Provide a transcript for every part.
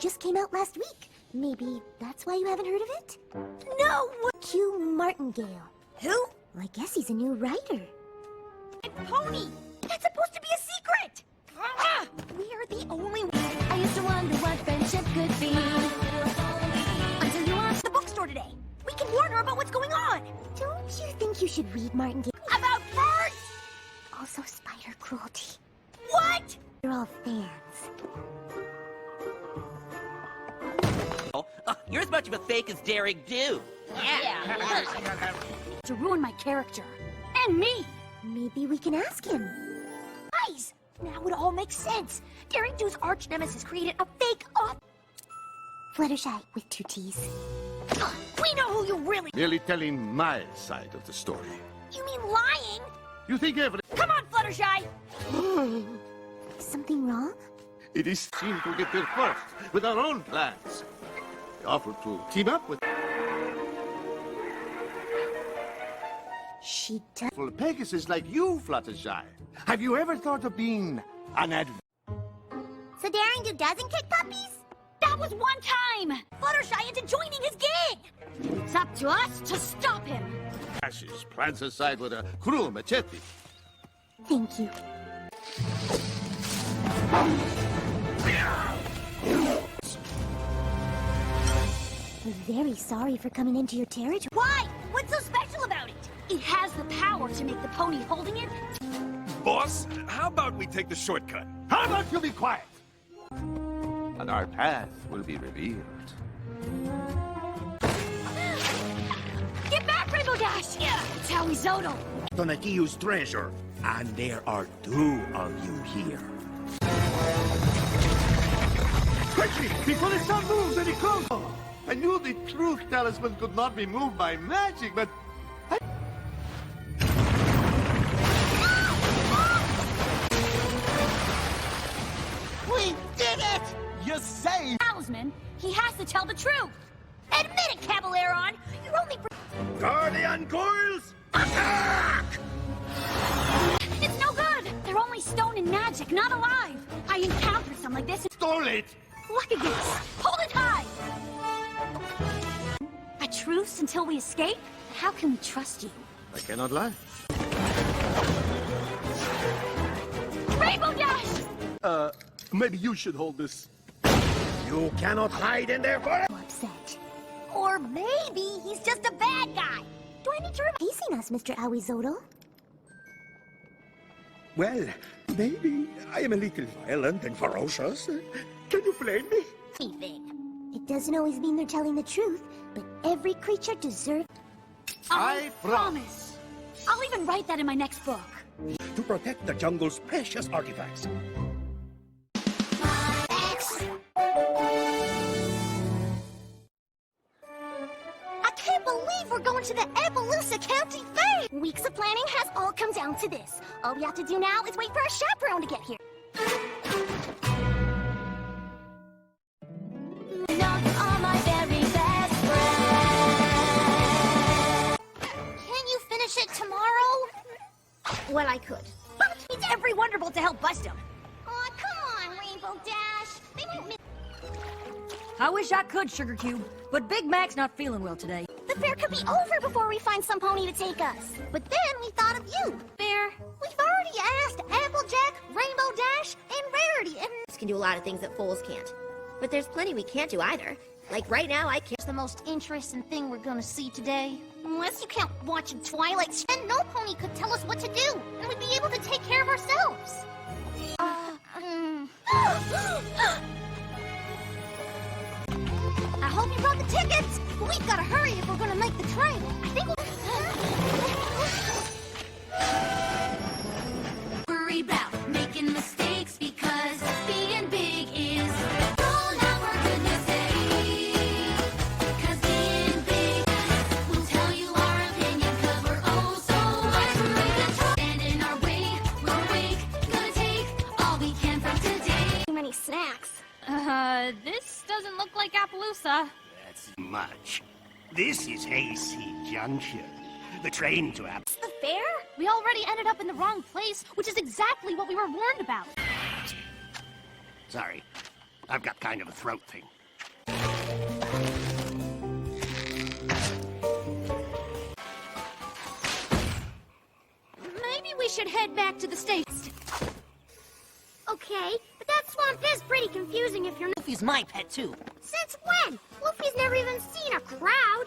just came out last week. Maybe that's why you haven't heard of it? No! Q Martingale. Who? Well, I guess he's a new writer. Pony! That's supposed to be a secret! We are the only ones. I used to wonder what friendship could be. Until you asked the bookstore today. We can warn her about what's going on. Don't you think you should read Martingale? About birds! Also spider cruelty. What? They're all fans. You're as much of a fake as Derek do. Yeah. To ruin my character. And me. Maybe we can ask him. Guys, now it all makes sense. Daring Do's arch nemesis created a fake off. Fluttershy with 2 T's. We know who you really. Merely telling my side of the story. You mean lying? You think every... Come on, Fluttershy. Something wrong? It is seen to get there first with our own plans. We offered to team up with... She does. For Pegasus like you, Fluttershy. Have you ever thought of being an So Daring Do doesn't kick puppies? That was one time. Fluttershy into joining his gang. It's up to us to stop him. Ashes plants aside with a cruel machete? Thank you. We're very sorry for coming into your territory. Why? What's so special about it? It has the power to make the pony holding it. Boss, how about we take the shortcut? How about you be quiet? And our path will be revealed. Get back, Rainbow Dash! Yeah, it's Howie Zodal. Donakiyu's treasure. And there are 2 of you here. Quickly, before the sun moves any closer! I knew the truth talisman could not be moved by magic, but... We did it! You saved! Talisman, he has to tell the truth. Admit it, Caballeron. You're only... Guardian coils! Attack! It's no good. They're only stone and magic, not alive. I encountered some like this. Stole it! Look at this. Hold it high. A truce until we escape? How can we trust you? I cannot lie. Rainbow Dash! Maybe you should hold this. You cannot hide in there forever! So upset. Or maybe he's just a bad guy. Do I need to Facing us, Mr. Awizodal. Well, maybe I am a little violent and ferocious. Can you blame me? anything? It doesn't always mean they're telling the truth, but every creature deserves... I promise. I'll even write that in my next book. To protect the jungle's precious artifacts. I can't believe we're going to the Appaloosa County Fair! Weeks of planning has all come down to this. All we have to do now is wait for a chaperone to get here. Can you finish it tomorrow? Well, I could. But it's every Wonderbolt to help bust him. Aw, come on, Rainbow Dash. They won't miss. I wish I could, Sugar Cube, but Big Mac's not feeling well today. The fair could be over before we find some pony to take us. But then we thought of you. Fair. We've already asked Applejack, Rainbow Dash, and Rarity, and... Can do a lot of things that fools can't. But there's plenty we can't do either. Like right now, I can't. It's the most interesting thing we're gonna see today. Unless you count watching Twilight, then no pony could tell us what to do, and we'd be able to take care of ourselves. I hope you brought the tickets, but we've gotta hurry if we're gonna make the train. I think we'll... Worry about making mistakes because being big is... snacks. This doesn't look like Appaloosa. That's much. This is Hayseed Junction. The train to App. The fair? We already ended up in the wrong place, which is exactly what we were warned about. Sorry. I've got kind of a throat thing. Maybe we should head back to the States. Okay, but that swamp is pretty confusing if you're... Luffy's my pet, too. Since when? Luffy's never even seen a crowd.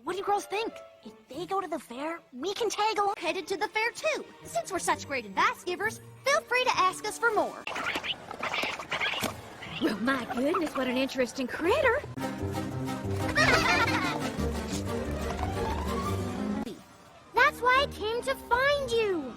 What do you girls think? If they go to the fair, we can tag along. Headed to the fair, too. Since we're such great advice givers, feel free to ask us for more. Well, my goodness, what an interesting critter. That's why I came to find you.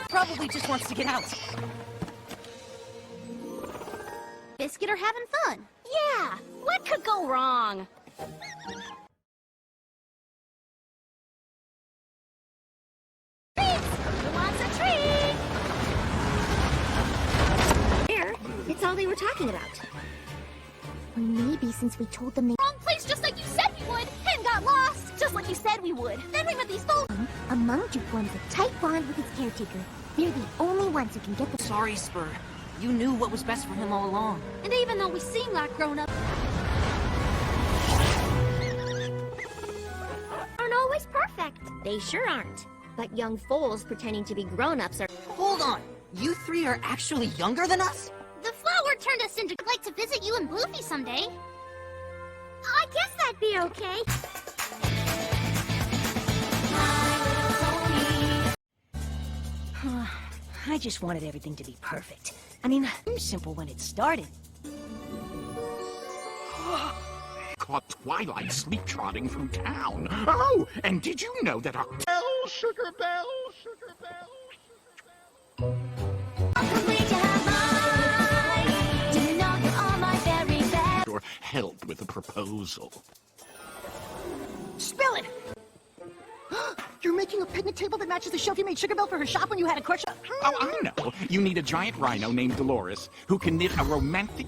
Probably just wants to get out. Biscuit are having fun. Yeah, what could go wrong? Who wants a treat? There, it's all they were talking about. Or maybe since we told them they... Wrong place just like you said we would, and got lost, just like you said we would. Then we met these folks. A monk forms a tight bond with his caretaker. They're the only ones who can get the... Sorry, Spur. You knew what was best for him all along. And even though we seem like grown-ups, aren't always perfect. They sure aren't. But young foals pretending to be grown-ups are... Hold on. You three are actually younger than us? The flower turned us into... I'd like to visit you and Bloofy someday. I guess that'd be okay. I just wanted everything to be perfect. I mean, simple when it started. Caught Twilight sleep-trotting from town. Oh, and did you know that Bell, sugar bell, sugar bell, sugar Octor helped with a proposal? Spill it! You're making a picnic table that matches the shelf you made Sugar Belle for her shop when you had a courtship? Oh, I know. You need a giant rhino named Dolores who can knit a romantic...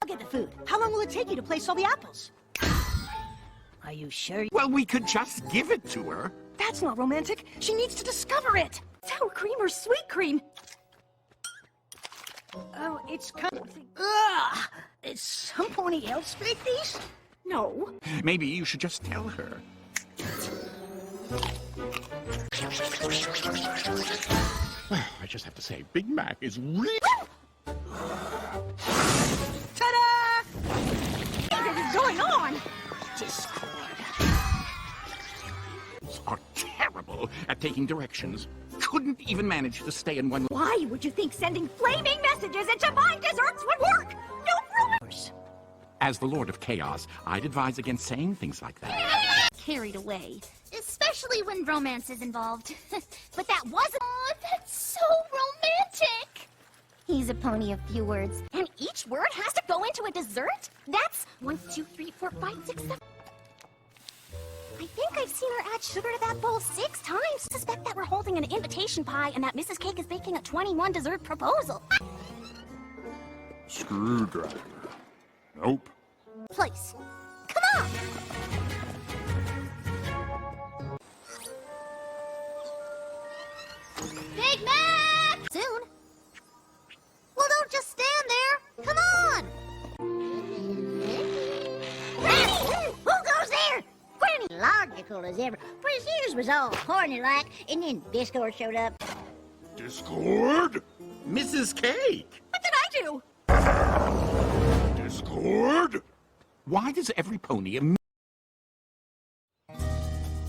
I'll get the food. How long will it take you to place all the apples? Are you sure? Well, we could just give it to her. That's not romantic. She needs to discover it. Sour cream or sweet cream? Oh, it's kind of... Ugh! Is somebody else make these? No. Maybe you should just tell her. I just have to say, Big Mac is really... Ta-da! What is going on? Discord. Are terrible at taking directions. Couldn't even manage to stay in one... Why would you think sending flaming messages into my desserts would work? No rumors. As the Lord of Chaos, I'd advise against saying things like that. Carried away, especially when romance is involved. But that wasn't... Oh, that's so romantic! He's a pony of few words. And each word has to go into a dessert? That's 1, 2, 3, 4, 5, 6, 7... I think I've seen her add sugar to that bowl 6 times. Suspect that we're holding an invitation pie and that Mrs. Cake is baking a 21 dessert proposal. Screwdriver. Nope. Place. Come on! Big Mac! Soon. Well, don't just stand there. Come on! Granny! Who goes there? Granny! Logical as ever. But his ears was all horny-like, and then Discord showed up. Discord? Mrs. Cake! What did I do? Discord? Why does every pony...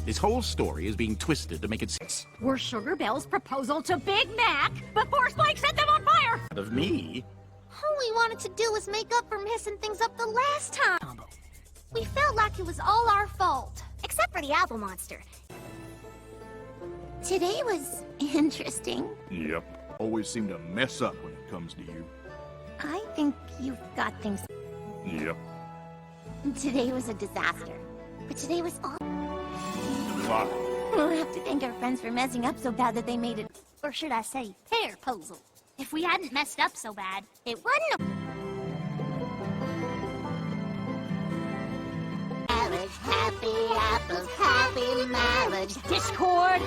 This whole story is being twisted to make it sense Were Sugar Belle's proposal to Big Mac before Spike set them on fire? of me. All we wanted to do was make up for messing things up the last time. We felt like it was all our fault. Except for the apple monster. Today was interesting. Yep. Always seem to mess up when it comes to you. I think you've got things... Yep. Today was a disaster. But today was all... Why? We'll have to thank our friends for messing up so bad that they made it... Or should I say, pear puzzle. If we hadn't messed up so bad, it wouldn't have... Marriage, happy apples, happy marriage. Discord!